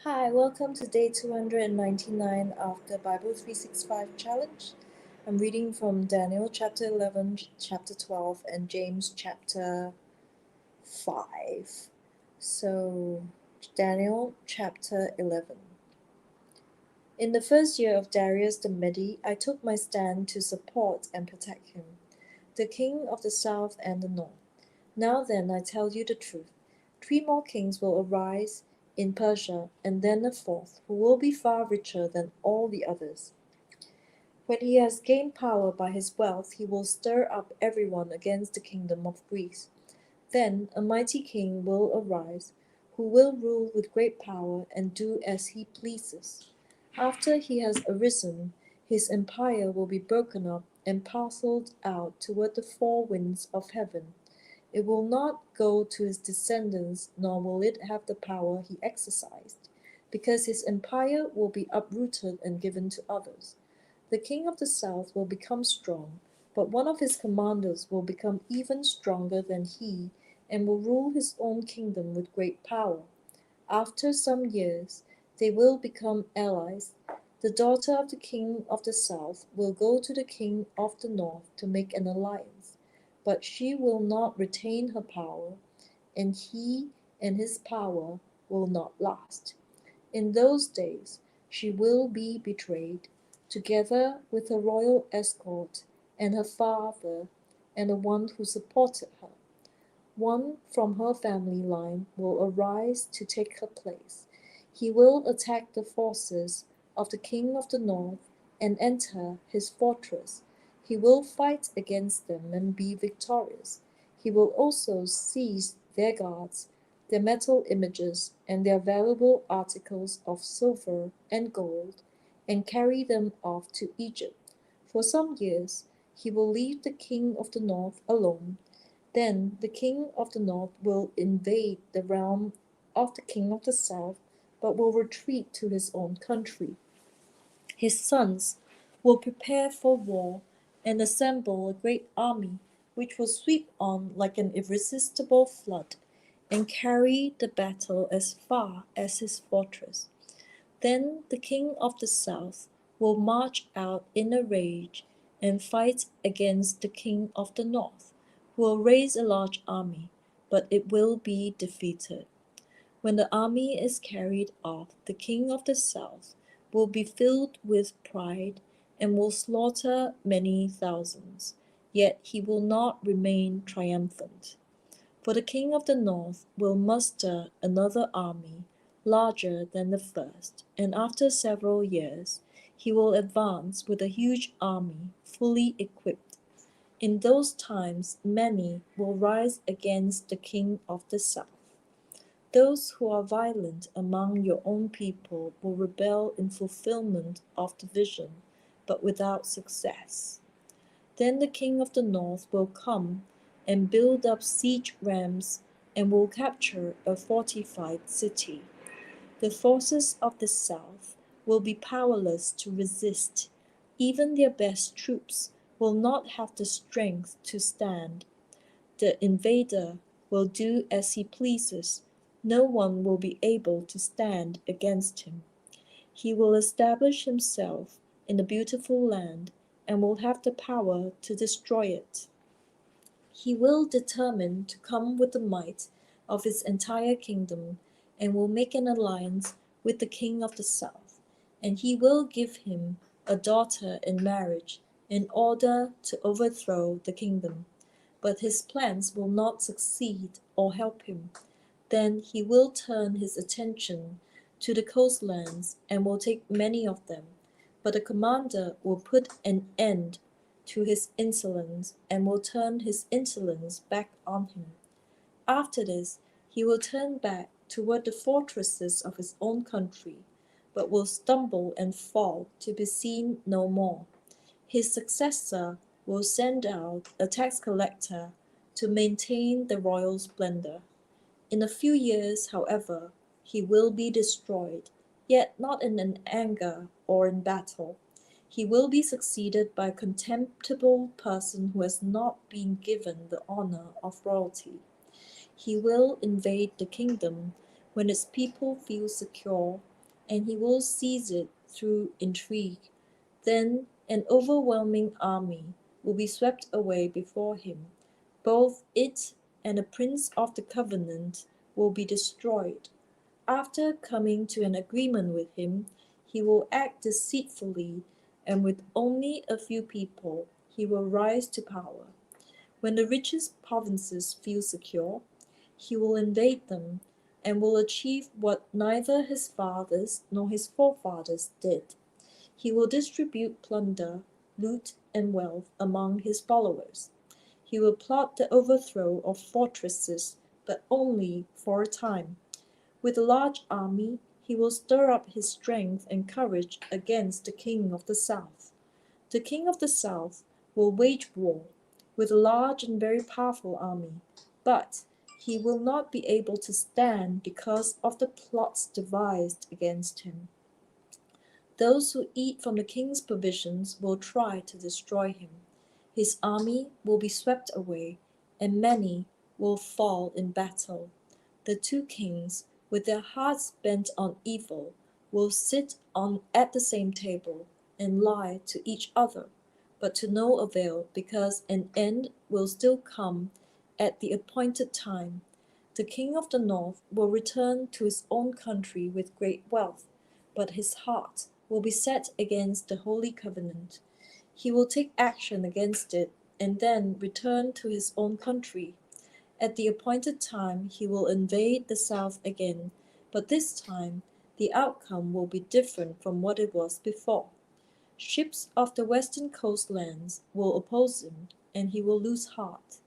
Hi, welcome to day 299 of the Bible 365 challenge. I'm reading from Daniel chapter 11, chapter 12, and James chapter 5. So, Daniel chapter 11. In the first year of Darius the Mede, I took my stand to support and protect him, the king of the south and the north. Now then, I tell you the truth. 3 more kings will arise in Persia, and then a fourth, who will be far richer than all the others. When he has gained power by his wealth, he will stir up everyone against the kingdom of Greece. Then a mighty king will arise, who will rule with great power and do as he pleases. After he has arisen, his empire will be broken up and parceled out toward the 4 winds of heaven. It will not go to his descendants, nor will it have the power he exercised, because his empire will be uprooted and given to others. The king of the south will become strong, but one of his commanders will become even stronger than he and will rule his own kingdom with great power. After some years, they will become allies. The daughter of the king of the south will go to the king of the north to make an alliance, but she will not retain her power, and he and his power will not last. In those days she will be betrayed, together with her royal escort and her father and the one who supported her. One from her family line will arise to take her place. He will attack the forces of the king of the north and enter his fortress. He will fight against them and be victorious. He will also seize their gods, their metal images, and their valuable articles of silver and gold, and carry them off to Egypt. For some years he will leave the king of the north alone. Then the king of the north will invade the realm of the king of the south, but will retreat to his own country. His sons will prepare for war and assemble a great army, which will sweep on like an irresistible flood, and carry the battle as far as his fortress. Then the king of the south will march out in a rage and fight against the king of the north, who will raise a large army, but it will be defeated. When the army is carried off, the king of the south will be filled with pride and will slaughter many thousands, yet he will not remain triumphant. For the king of the north will muster another army, larger than the first, and after several years he will advance with a huge army, fully equipped. In those times many will rise against the king of the south. Those who are violent among your own people will rebel in fulfillment of the vision, but without success. Then the king of the north will come and build up siege rams and will capture a fortified city. The forces of the south will be powerless to resist. Even their best troops will not have the strength to stand. The invader will do as he pleases. No one will be able to stand against him. He will establish himself in the beautiful land and will have the power to destroy it. He will determine to come with the might of his entire kingdom and will make an alliance with the king of the south, and he will give him a daughter in marriage in order to overthrow the kingdom. But his plans will not succeed or help him. Then he will turn his attention to the coastlands and will take many of them. But the commander will put an end to his insolence and will turn his insolence back on him. After this, he will turn back toward the fortresses of his own country, but will stumble and fall to be seen no more. His successor will send out a tax collector to maintain the royal splendor. In a few years, however, he will be destroyed, yet not in an anger or in battle. He will be succeeded by a contemptible person who has not been given the honor of royalty. He will invade the kingdom when its people feel secure, and he will seize it through intrigue. Then an overwhelming army will be swept away before him. Both it and the Prince of the Covenant will be destroyed. After coming to an agreement with him, he will act deceitfully, and with only a few people, he will rise to power. When the richest provinces feel secure, he will invade them and will achieve what neither his fathers nor his forefathers did. He will distribute plunder, loot, and wealth among his followers. He will plot the overthrow of fortresses, but only for a time. With a large army, he will stir up his strength and courage against the king of the south. The king of the south will wage war with a large and very powerful army, but he will not be able to stand because of the plots devised against him. Those who eat from the king's provisions will try to destroy him. His army will be swept away, and many will fall in battle. The two kings, with their hearts bent on evil, will sit on at the same table and lie to each other, but to no avail, because an end will still come at the appointed time. The king of the north will return to his own country with great wealth, but his heart will be set against the Holy Covenant. He will take action against it and then return to his own country. At the appointed time he will invade the south again, but this time the outcome will be different from what it was before. Ships of the western coastlands will oppose him, and he will lose heart.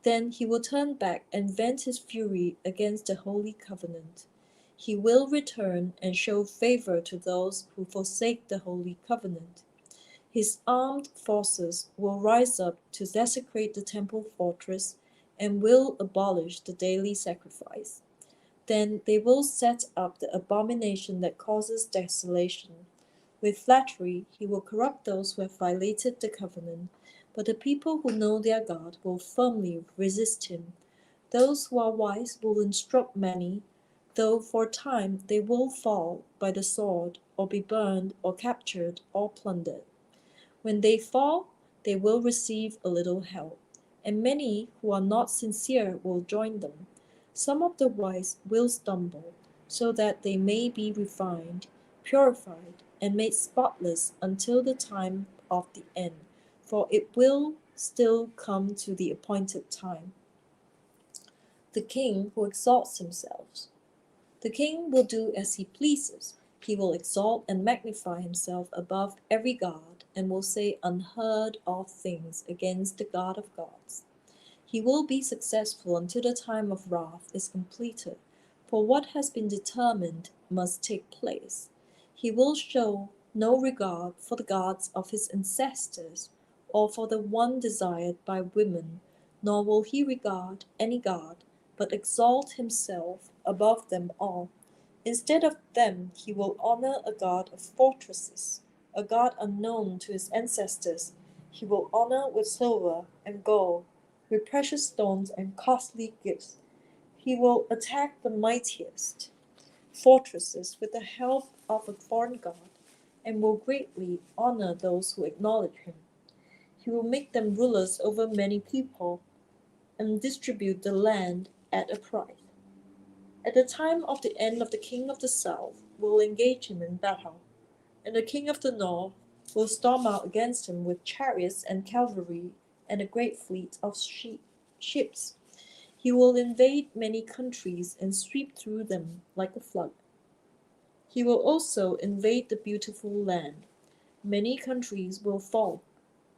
Then he will turn back and vent his fury against the Holy Covenant. He will return and show favor to those who forsake the Holy Covenant. His armed forces will rise up to desecrate the temple fortress and will abolish the daily sacrifice. Then they will set up the abomination that causes desolation. With flattery he will corrupt those who have violated the covenant, but the people who know their God will firmly resist him. Those who are wise will instruct many, though for a time they will fall by the sword, or be burned, or captured, or plundered. When they fall, they will receive a little help, and many who are not sincere will join them. Some of the wise will stumble, so that they may be refined, purified, and made spotless until the time of the end, for it will still come to the appointed time. The king who exalts himself. The king will do as he pleases. He will exalt and magnify himself above every god, and will say unheard of things against the God of gods. He will be successful until the time of wrath is completed, for what has been determined must take place. He will show no regard for the gods of his ancestors, or for the one desired by women, nor will he regard any god, but exalt himself above them all. Instead of them he will honor a god of fortresses, a god unknown to his ancestors. He will honor with silver and gold, with precious stones and costly gifts. He will attack the mightiest fortresses with the help of a foreign god, and will greatly honor those who acknowledge him. He will make them rulers over many people, and distribute the land at a price. At the time of the end of the king of the south will engage him in battle, and the king of the north will storm out against him with chariots and cavalry and a great fleet of ships. He will invade many countries and sweep through them like a flood. He will also invade the beautiful land. Many countries will fall,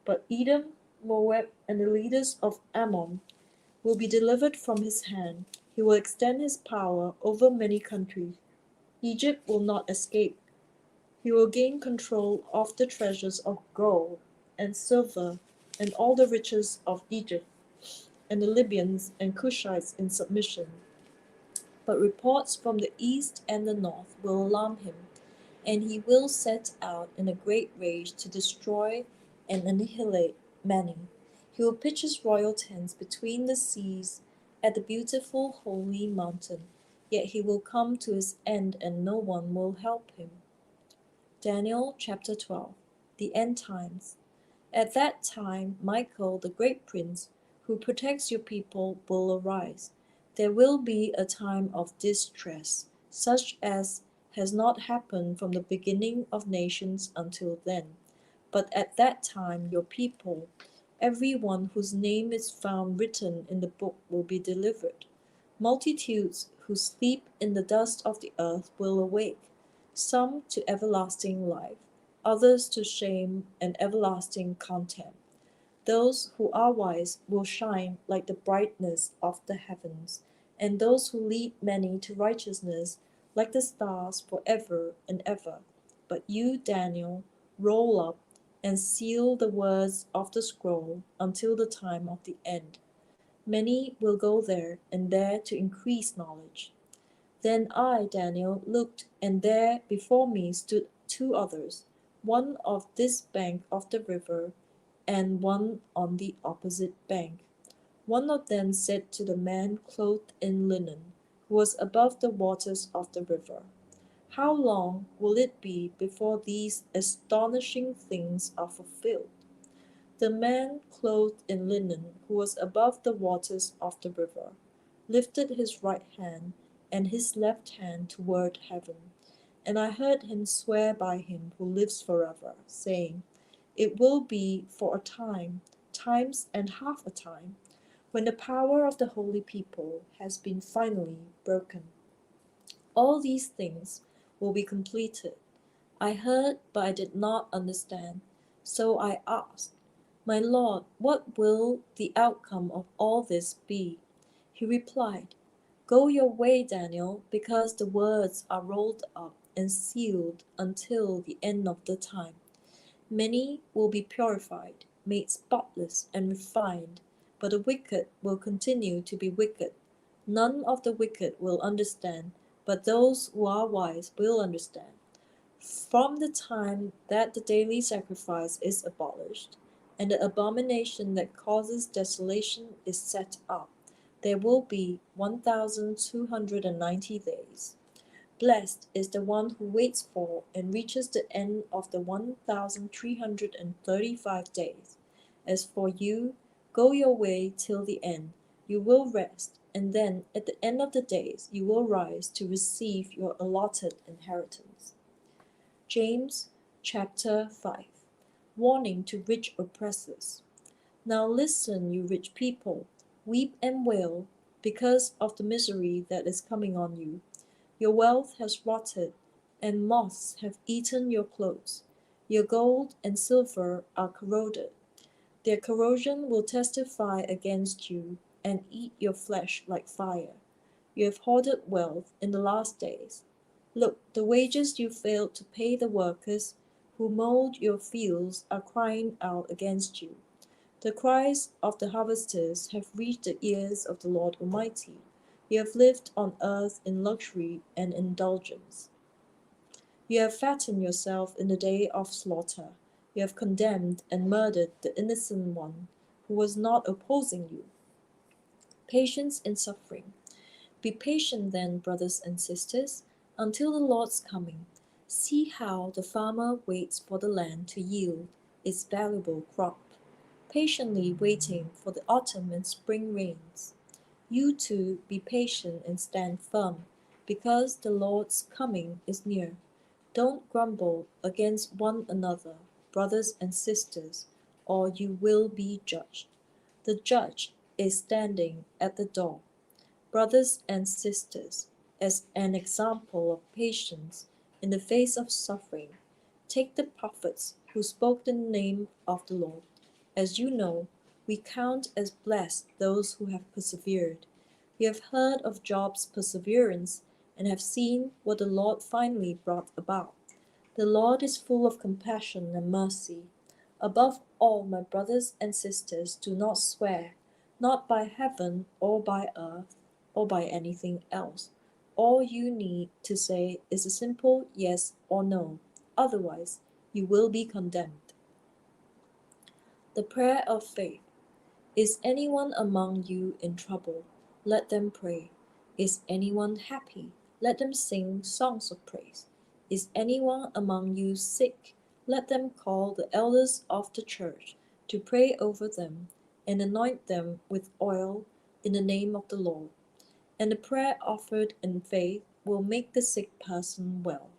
but Edom, Moab, and the leaders of Ammon will be delivered from his hand. He will extend his power over many countries. Egypt will not escape. He will gain control of the treasures of gold and silver and all the riches of Egypt, and the Libyans and Cushites in submission. But reports from the east and the north will alarm him, and he will set out in a great rage to destroy and annihilate many. He will pitch his royal tents between the seas at the beautiful holy mountain. yet he will come to his end and no one will help him. Daniel chapter 12. The End Times. At that time Michael, the great prince, who protects your people, will arise. There will be a time of distress, such as has not happened from the beginning of nations until then. But at that time your people, every one whose name is found written in the book, will be delivered. Multitudes who sleep in the dust of the earth will awake, some to everlasting life, others to shame and everlasting contempt. Those who are wise will shine like the brightness of the heavens, and those who lead many to righteousness like the stars forever and ever. But you, Daniel, roll up and seal the words of the scroll until the time of the end. Many will go there and there to increase knowledge. Then I, Daniel, looked, and there before me stood two others, one of this bank of the river, and one on the opposite bank. One of them said to the man clothed in linen, who was above the waters of the river, "How long will it be before these astonishing things are fulfilled?" The man clothed in linen, who was above the waters of the river, lifted his right hand and his left hand toward heaven, and I heard him swear by him who lives forever, saying, "It will be for a time, times and half a time, when the power of the holy people has been finally broken. All these things will be completed." I heard, but I did not understand. So I asked, "My Lord, what will the outcome of all this be?" He replied, "Go your way, Daniel, because the words are rolled up and sealed until the end of the time. Many will be purified, made spotless and refined, but the wicked will continue to be wicked. None of the wicked will understand, but those who are wise will understand. From the time that the daily sacrifice is abolished, and the abomination that causes desolation is set up, there will be 1,290 days. Blessed is the one who waits for and reaches the end of the 1,335 days. As for you, go your way till the end. You will rest, and then at the end of the days you will rise to receive your allotted inheritance." James chapter 5. Warning to rich oppressors. Now listen, you rich people, weep and wail because of the misery that is coming on you. Your wealth has rotted, and moths have eaten your clothes. Your gold and silver are corroded. Their corrosion will testify against you and eat your flesh like fire. You have hoarded wealth in the last days. Look, the wages you failed to pay the workers who mowed your fields are crying out against you. The cries of the harvesters have reached the ears of the Lord Almighty. You have lived on earth in luxury and indulgence. You have fattened yourself in the day of slaughter. You have condemned and murdered the innocent one who was not opposing you. Patience in suffering. Be patient then, brothers and sisters, until the Lord's coming. See how the farmer waits for the land to yield its valuable crop, patiently waiting for the autumn and spring rains. You too be patient and stand firm, because the Lord's coming is near. Don't grumble against one another, brothers and sisters, or you will be judged. The judge is standing at the door. Brothers and sisters, as an example of patience in the face of suffering, take the prophets who spoke in the name of the Lord. As you know, we count as blessed those who have persevered. We have heard of Job's perseverance and have seen what the Lord finally brought about. The Lord is full of compassion and mercy. Above all, my brothers and sisters, do not swear, not by heaven or by earth or by anything else. All you need to say is a simple yes or no. Otherwise, you will be condemned. The prayer of faith. Is anyone among you in trouble? Let them pray. Is anyone happy? Let them sing songs of praise. Is anyone among you sick? Let them call the elders of the church to pray over them and anoint them with oil in the name of the Lord. And the prayer offered in faith will make the sick person well.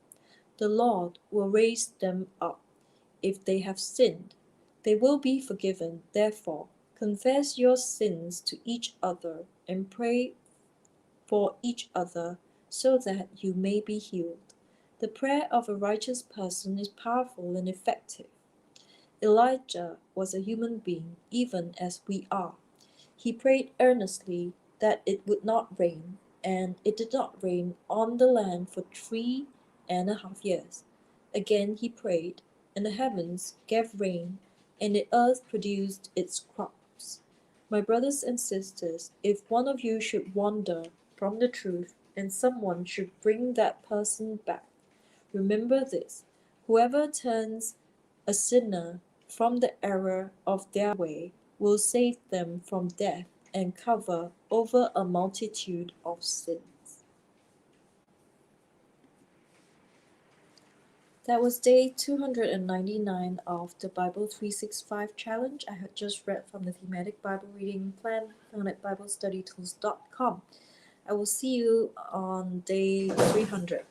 The Lord will raise them up. If they have sinned, they will be forgiven. Therefore, confess your sins to each other and pray for each other so that you may be healed. The prayer of a righteous person is powerful and effective. Elijah was a human being, even as we are. He prayed earnestly that it would not rain, and it did not rain on the land for 3.5 years. Again he prayed, and the heavens gave rain, and the earth produced its crops. My brothers and sisters, if one of you should wander from the truth, and someone should bring that person back, remember this: whoever turns a sinner from the error of their way will save them from death and cover over a multitude of sins. That was day 299 of the Bible 365 challenge. I had just read from the Thematic Bible reading plan found at BibleStudyTools.com. I will see you on day 300.